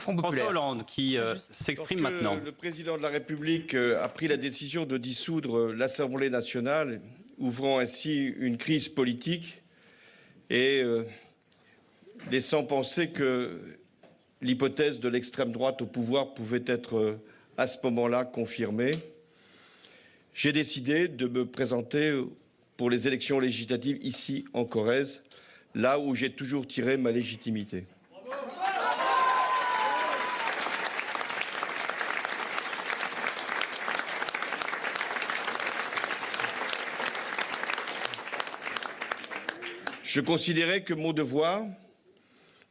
Front François populaire. Hollande qui s'exprime maintenant. Le président de la République a pris la décision de dissoudre l'Assemblée nationale, ouvrant ainsi une crise politique et laissant penser que l'hypothèse de l'extrême droite au pouvoir pouvait être à ce moment-là confirmée. J'ai décidé de me présenter pour les élections législatives ici en Corrèze, là où j'ai toujours tiré ma légitimité. Je considérais que mon devoir,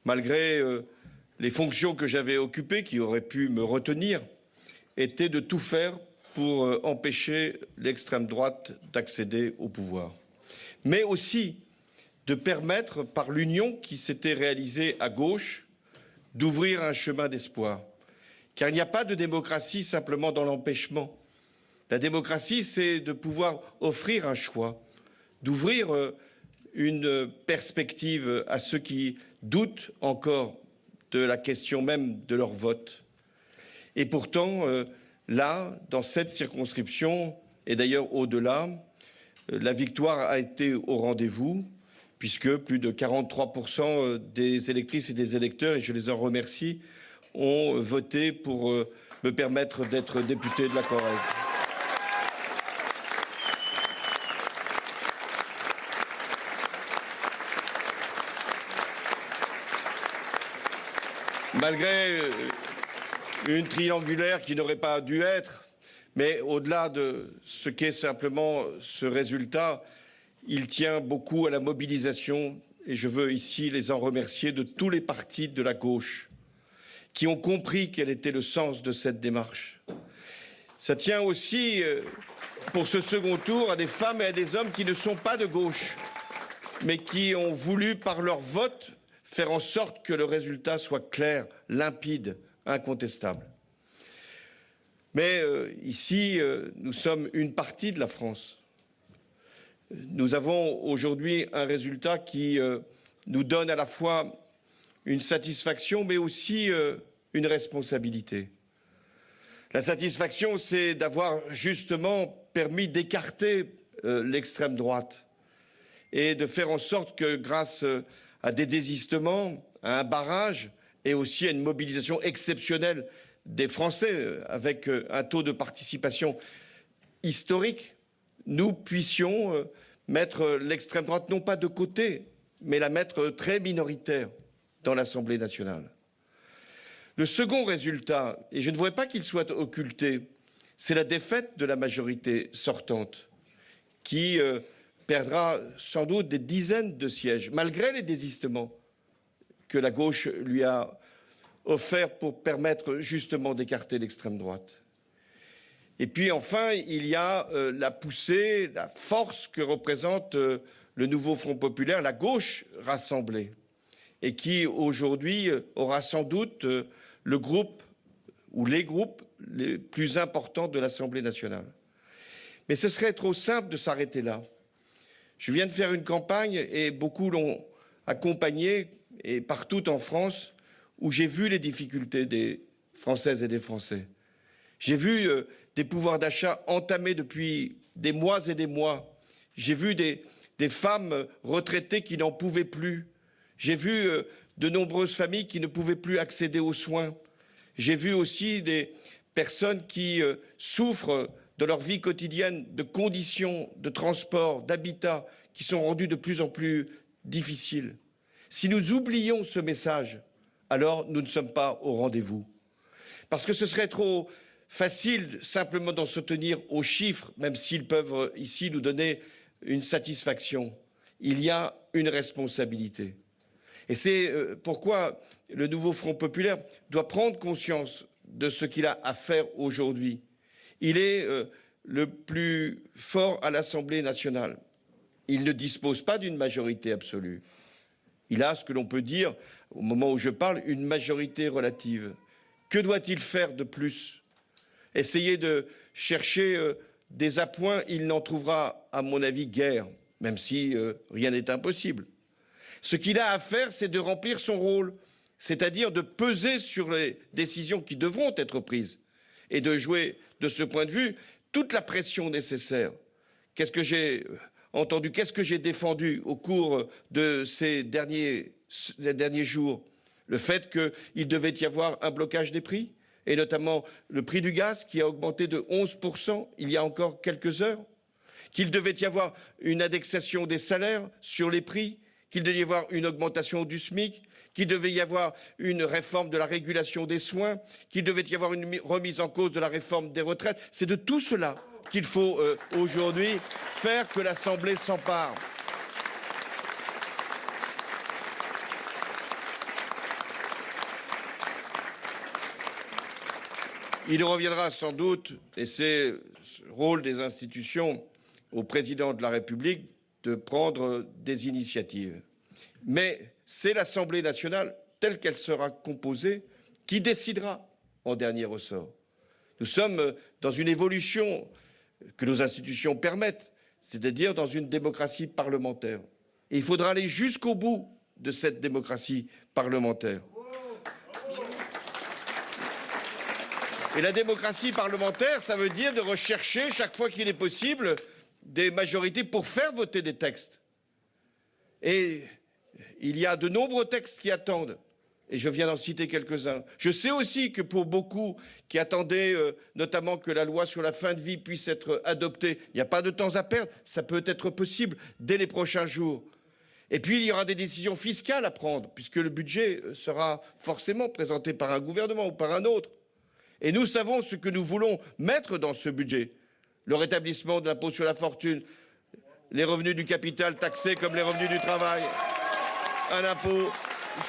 malgré les fonctions que j'avais occupées, qui auraient pu me retenir, était de tout faire pour empêcher l'extrême droite d'accéder au pouvoir. Mais aussi de permettre, par l'union qui s'était réalisée à gauche, d'ouvrir un chemin d'espoir. Car il n'y a pas de démocratie simplement dans l'empêchement. La démocratie, c'est de pouvoir offrir un choix, d'ouvrir une perspective à ceux qui doutent encore de la question même de leur vote. Et pourtant, là, dans cette circonscription, et d'ailleurs au-delà, la victoire a été au rendez-vous, puisque plus de 43% des électrices et des électeurs, et je les en remercie, ont voté pour me permettre d'être député de la Corrèze. Malgré une triangulaire qui n'aurait pas dû être, mais au-delà de ce qu'est simplement ce résultat, il tient beaucoup à la mobilisation, et je veux ici les en remercier, de tous les partis de la gauche qui ont compris quel était le sens de cette démarche. Ça tient aussi, pour ce second tour, à des femmes et à des hommes qui ne sont pas de gauche, mais qui ont voulu, par leur vote, faire en sorte que le résultat soit clair, limpide, incontestable. Mais ici, nous sommes une partie de la France. Nous avons aujourd'hui un résultat qui nous donne à la fois une satisfaction, mais aussi une responsabilité. La satisfaction, c'est d'avoir justement permis d'écarter l'extrême droite et de faire en sorte que, grâce à des désistements, à un barrage et aussi à une mobilisation exceptionnelle des Français avec un taux de participation historique, nous puissions mettre l'extrême droite non pas de côté, mais la mettre très minoritaire dans l'Assemblée nationale. Le second résultat, et je ne voudrais pas qu'il soit occulté, c'est la défaite de la majorité sortante qui perdra sans doute des dizaines de sièges, malgré les désistements que la gauche lui a offerts pour permettre justement d'écarter l'extrême droite. Et puis enfin, il y a la poussée, la force que représente le nouveau Front populaire, la gauche rassemblée, et qui aujourd'hui aura sans doute le groupe ou les groupes les plus importants de l'Assemblée nationale. Mais ce serait trop simple de s'arrêter là. Je viens de faire une campagne, et beaucoup l'ont accompagnée, et partout en France, où j'ai vu les difficultés des Françaises et des Français. J'ai vu des pouvoirs d'achat entamés depuis des mois et des mois. J'ai vu des femmes retraitées qui n'en pouvaient plus. J'ai vu de nombreuses familles qui ne pouvaient plus accéder aux soins. J'ai vu aussi des personnes qui souffrent de leur vie quotidienne, de conditions de transport, d'habitat, qui sont rendues de plus en plus difficiles. Si nous oublions ce message, alors nous ne sommes pas au rendez-vous. Parce que ce serait trop facile simplement d'en se tenir aux chiffres, même s'ils peuvent ici nous donner une satisfaction. Il y a une responsabilité. Et c'est pourquoi le nouveau Front populaire doit prendre conscience de ce qu'il a à faire aujourd'hui. Il est le plus fort à l'Assemblée nationale. Il ne dispose pas d'une majorité absolue. Il a ce que l'on peut dire, au moment où je parle, une majorité relative. Que doit-il faire de plus? Essayer de chercher des appoints, il n'en trouvera, à mon avis, guère, même si rien n'est impossible. Ce qu'il a à faire, c'est de remplir son rôle, c'est-à-dire de peser sur les décisions qui devront être prises et de jouer, de ce point de vue, toute la pression nécessaire. Qu'est-ce que j'ai entendu, qu'est-ce que j'ai défendu au cours de ces derniers jours? Le fait qu'il devait y avoir un blocage des prix, et notamment le prix du gaz qui a augmenté de 11% il y a encore quelques heures, qu'il devait y avoir une indexation des salaires sur les prix, qu'il devait y avoir une augmentation du SMIC, qu'il devait y avoir une réforme de la régulation des soins, qu'il devait y avoir une remise en cause de la réforme des retraites. C'est de tout cela qu'il faut aujourd'hui faire que l'Assemblée s'empare. Il reviendra sans doute, et c'est le rôle des institutions, au président de la République de prendre des initiatives. Mais c'est l'Assemblée nationale, telle qu'elle sera composée, qui décidera en dernier ressort. Nous sommes dans une évolution que nos institutions permettent, c'est-à-dire dans une démocratie parlementaire. Et il faudra aller jusqu'au bout de cette démocratie parlementaire. Et la démocratie parlementaire, ça veut dire de rechercher, chaque fois qu'il est possible, des majorités pour faire voter des textes. Et il y a de nombreux textes qui attendent, et je viens d'en citer quelques-uns. Je sais aussi que pour beaucoup qui attendaient notamment que la loi sur la fin de vie puisse être adoptée, il n'y a pas de temps à perdre, ça peut être possible dès les prochains jours. Et puis il y aura des décisions fiscales à prendre, puisque le budget sera forcément présenté par un gouvernement ou par un autre. Et nous savons ce que nous voulons mettre dans ce budget. Le rétablissement de l'impôt sur la fortune, les revenus du capital taxés comme les revenus du travail, un impôt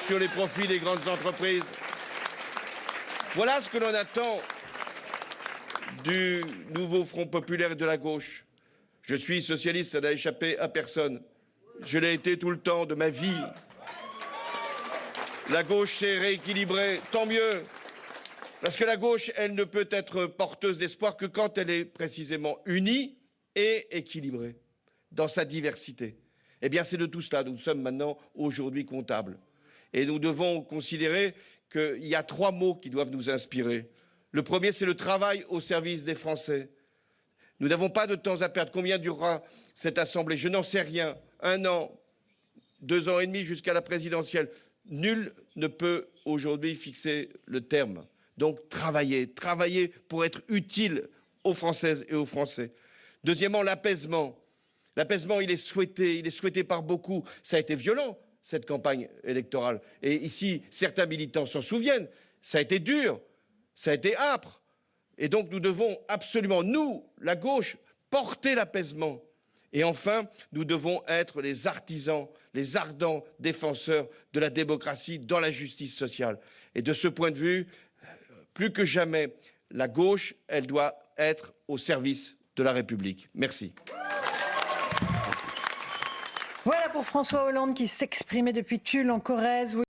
sur les profits des grandes entreprises. Voilà ce que l'on attend du nouveau Front populaire et de la gauche. Je suis socialiste, ça n'a échappé à personne. Je l'ai été tout le temps de ma vie. La gauche s'est rééquilibrée, tant mieux. Parce que la gauche, elle ne peut être porteuse d'espoir que quand elle est précisément unie et équilibrée dans sa diversité. Eh bien, c'est de tout cela. Nous sommes maintenant, aujourd'hui, comptables. Et nous devons considérer qu'il y a 3 mots qui doivent nous inspirer. Le premier, c'est le travail au service des Français. Nous n'avons pas de temps à perdre. Combien durera cette Assemblée? Je n'en sais rien. 1 an, 2 ans et demi jusqu'à la présidentielle. Nul ne peut aujourd'hui fixer le terme. Donc travailler pour être utile aux Françaises et aux Français. Deuxièmement, l'apaisement. L'apaisement, il est souhaité par beaucoup. Ça a été violent, cette campagne électorale. Et ici, certains militants s'en souviennent. Ça a été dur, ça a été âpre. Et donc nous devons absolument, nous, la gauche, porter l'apaisement. Et enfin, nous devons être les artisans, les ardents défenseurs de la démocratie dans la justice sociale. Et de ce point de vue, plus que jamais, la gauche, elle doit être au service de la République. Merci. Voilà pour François Hollande qui s'exprimait depuis Tulle en Corrèze.